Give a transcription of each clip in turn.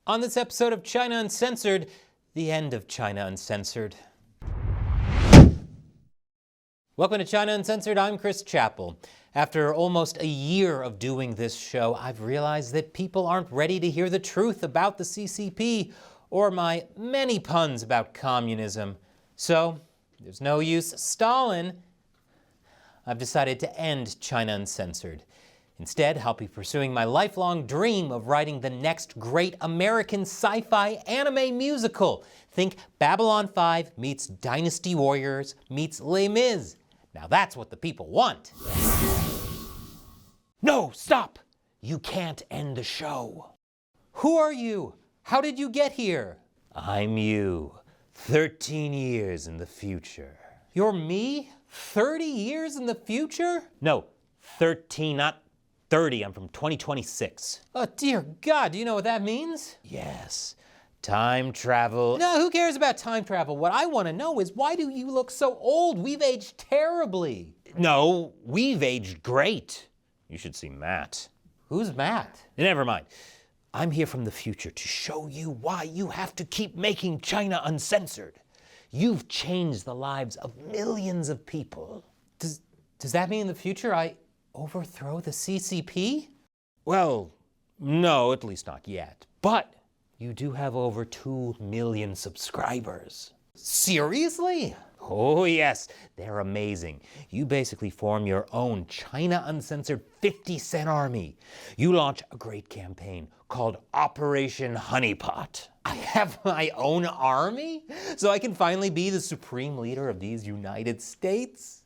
On this episode of China Uncensored, the end of China Uncensored. Welcome to China Uncensored, I'm Chris Chappell. After almost a year of doing this show, I've realized that people aren't ready to hear the truth about the CCP or my many puns about communism. So, there's no use stalling. I've decided to end China Uncensored. Instead, I'll be pursuing my lifelong dream of writing the next great American sci-fi anime musical. Think Babylon 5 meets Dynasty Warriors meets Les Mis. Now that's what the people want. No, stop! You can't end the show. Who are you? How did you get here? I'm you, 13 years in the future. You're me? 30 years in the future? No, 13, not 30, I'm from 2026. Oh dear God, do you know what that means? Yes, time travel. No, who cares about time travel? What I want to know is, why do you look so old? We've aged terribly. No, we've aged great. You should see Matt. Who's Matt? Never mind. I'm here from the future to show you why you have to keep making China Uncensored. You've changed the lives of millions of people. Does that mean in the future I overthrow the CCP? Well, no, at least not yet. But you do have over 2 million subscribers. Seriously? Oh yes, they're amazing. You basically form your own China Uncensored 50-cent army. You launch a great campaign called Operation Honeypot. I have my own army? So I can finally be the supreme leader of these United States?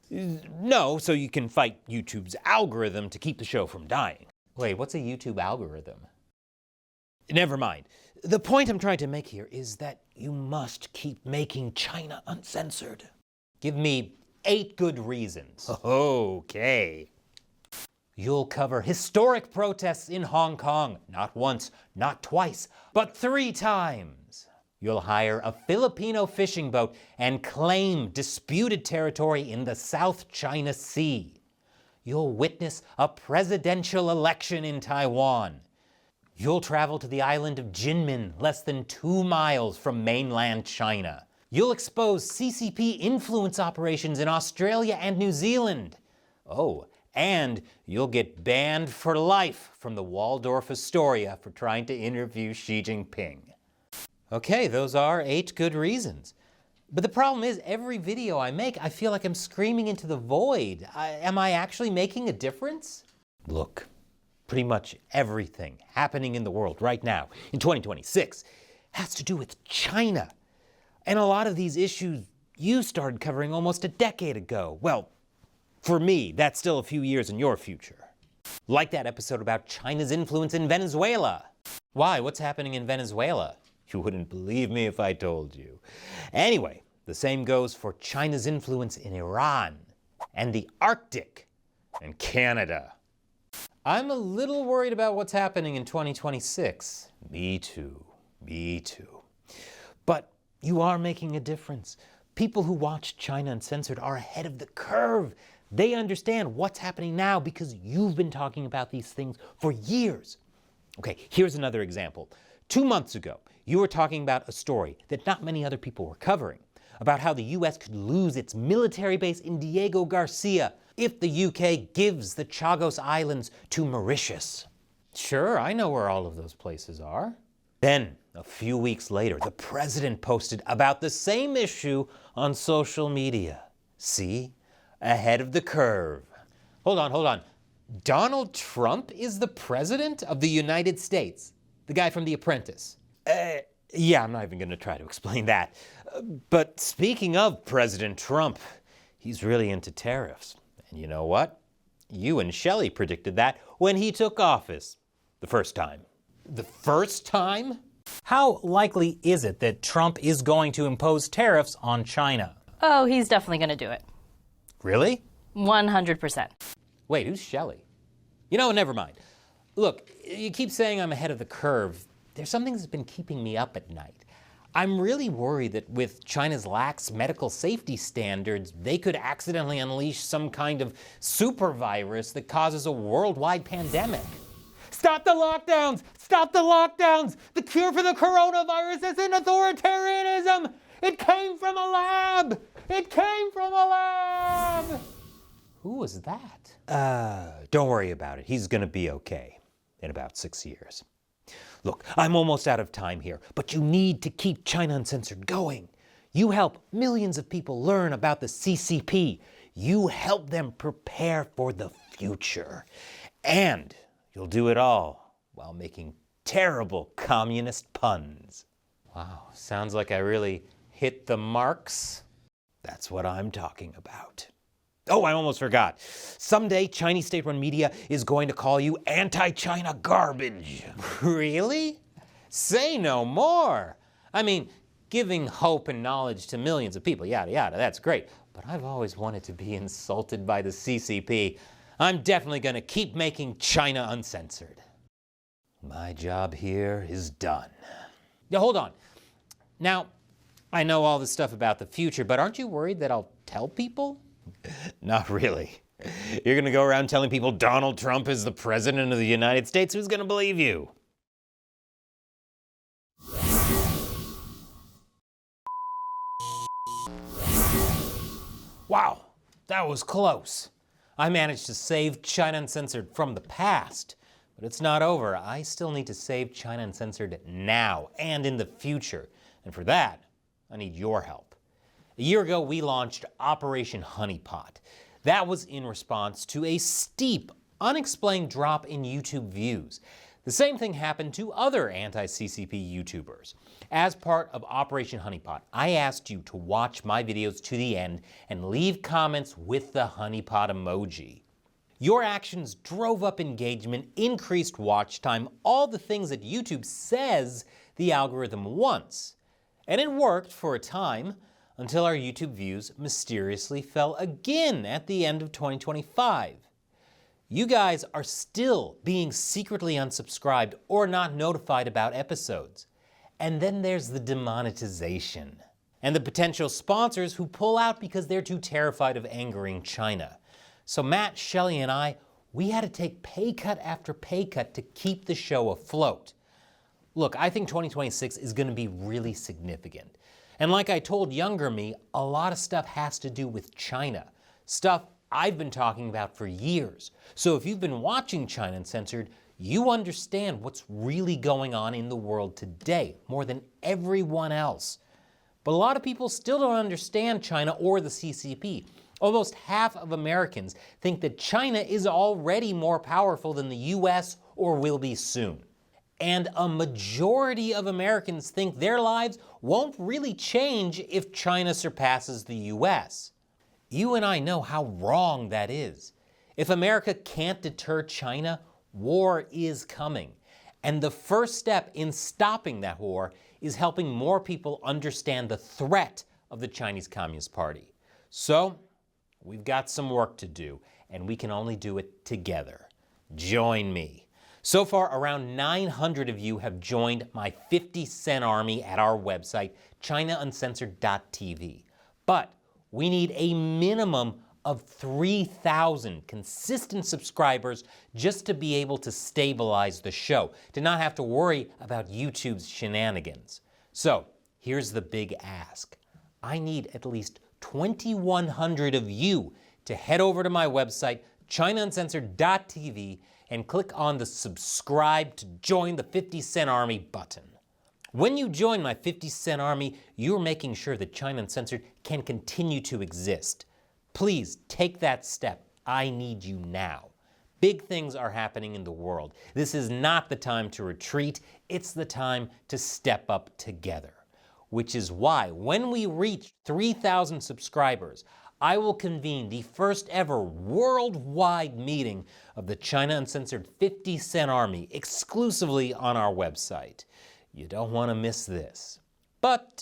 No, so you can fight YouTube's algorithm to keep the show from dying. Wait, what's a YouTube algorithm? Never mind. The point I'm trying to make here is that you must keep making China Uncensored. Give me 8 good reasons. Okay. You'll cover historic protests in Hong Kong, not once, not twice, but 3 times. You'll hire a Filipino fishing boat and claim disputed territory in the South China Sea. You'll witness a presidential election in Taiwan. You'll travel to the island of Jinmen, less than 2 miles from mainland China. You'll expose CCP influence operations in Australia and New Zealand. Oh, and you'll get banned for life from the Waldorf Astoria for trying to interview Xi Jinping. Okay, those are 8 good reasons. But the problem is, every video I make, I feel like I'm screaming into the void. Am I actually making a difference? Look, pretty much everything happening in the world right now, in 2026, has to do with China. And a lot of these issues you started covering almost a decade ago. Well, for me, that's still a few years in your future. Like that episode about China's influence in Venezuela. Why? What's happening in Venezuela? You wouldn't believe me if I told you. Anyway, the same goes for China's influence in Iran, and the Arctic, and Canada. I'm a little worried about what's happening in 2026. Me too. Me too. But you are making a difference. People who watch China Uncensored are ahead of the curve. They understand what's happening now because you've been talking about these things for years. Okay, here's another example. 2 months ago, you were talking about a story that not many other people were covering, about how the US could lose its military base in Diego Garcia if the UK gives the Chagos Islands to Mauritius. Sure, I know where all of those places are. Then, a few weeks later, the president posted about the same issue on social media. See? Ahead of the curve. Hold on. Donald Trump is the president of the United States. The guy from The Apprentice. Yeah, I'm not even going to try to explain that. But speaking of President Trump, he's really into tariffs. And you know what? You and Shelley predicted that when he took office. The first time. The first time? How likely is it that Trump is going to impose tariffs on China? Oh, he's definitely going to do it. Really? 100%. Wait, who's Shelley? You know, never mind. Look, you keep saying I'm ahead of the curve. There's something that's been keeping me up at night. I'm really worried that with China's lax medical safety standards, they could accidentally unleash some kind of super virus that causes a worldwide pandemic. Stop the lockdowns! Stop the lockdowns! The cure for the coronavirus isn't authoritarianism! It came from a lab! It came from a lab! Who was that? Don't worry about it. He's gonna be okay in about 6 years. Look, I'm almost out of time here, but you need to keep China Uncensored going. You help millions of people learn about the CCP. You help them prepare for the future. And you'll do it all while making terrible communist puns. Wow, sounds like I really hit the marks. That's what I'm talking about. Oh, I almost forgot. Someday, Chinese state-run media is going to call you anti-China garbage. Really? Say no more. I mean, giving hope and knowledge to millions of people, yada, yada, that's great. But I've always wanted to be insulted by the CCP. I'm definitely going to keep making China Uncensored. My job here is done. Now, hold on. Now, I know all this stuff about the future, but aren't you worried that I'll tell people? Not really. You're going to go around telling people Donald Trump is the president of the United States? Who's going to believe you? Wow, that was close. I managed to save China Uncensored from the past, but it's not over. I still need to save China Uncensored now and in the future. And for that, I need your help. A year ago, we launched Operation Honeypot. That was in response to a steep, unexplained drop in YouTube views. The same thing happened to other anti-CCP YouTubers. As part of Operation Honeypot, I asked you to watch my videos to the end and leave comments with the honeypot emoji. Your actions drove up engagement, increased watch time, all the things that YouTube says the algorithm wants. And it worked for a time, until our YouTube views mysteriously fell again at the end of 2025. You guys are still being secretly unsubscribed or not notified about episodes. And then there's the demonetization. And the potential sponsors who pull out because they're too terrified of angering China. So Matt, Shelley, and I, we had to take pay cut after pay cut to keep the show afloat. Look, I think 2026 is going to be really significant. And like I told younger me, a lot of stuff has to do with China. Stuff I've been talking about for years. So if you've been watching China Uncensored, you understand what's really going on in the world today, more than everyone else. But a lot of people still don't understand China or the CCP. Almost half of Americans think that China is already more powerful than the US or will be soon. And a majority of Americans think their lives won't really change if China surpasses the US. You and I know how wrong that is. If America can't deter China, war is coming. And the first step in stopping that war is helping more people understand the threat of the Chinese Communist Party. So, we've got some work to do, and we can only do it together. Join me. So far, around 900 of you have joined my 50-cent army at our website, ChinaUncensored.tv. But we need a minimum of 3,000 consistent subscribers just to be able to stabilize the show, to not have to worry about YouTube's shenanigans. So, here's the big ask. I need at least 2,100 of you to head over to my website, ChinaUncensored.tv, and click on the subscribe to join the 50-cent army button. When you join my 50-cent army, you're making sure that China Uncensored can continue to exist. Please take that step. I need you now. Big things are happening in the world. This is not the time to retreat. It's the time to step up together. Which is why when we reach 3,000 subscribers, I will convene the first ever worldwide meeting of the China Uncensored 50-cent army exclusively on our website. You don't want to miss this. But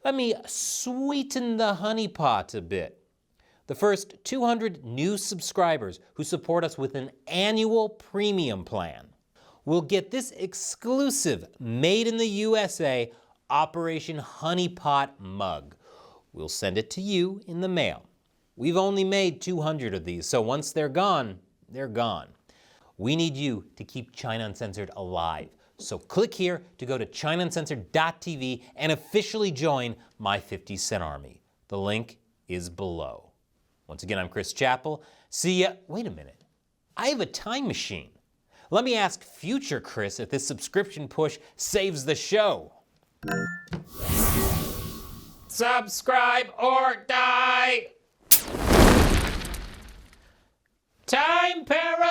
let me sweeten the honeypot a bit. The first 200 new subscribers who support us with an annual premium plan will get this exclusive made in the USA Operation Honeypot mug. We'll send it to you in the mail. We've only made 200 of these, so once they're gone, they're gone. We need you to keep China Uncensored alive. So click here to go to ChinaUncensored.tv and officially join my 50 Cent Army. The link is below. Once again, I'm Chris Chappell. See ya. Wait a minute. I have a time machine. Let me ask future Chris if this subscription push saves the show. Subscribe or die! Time Paradox!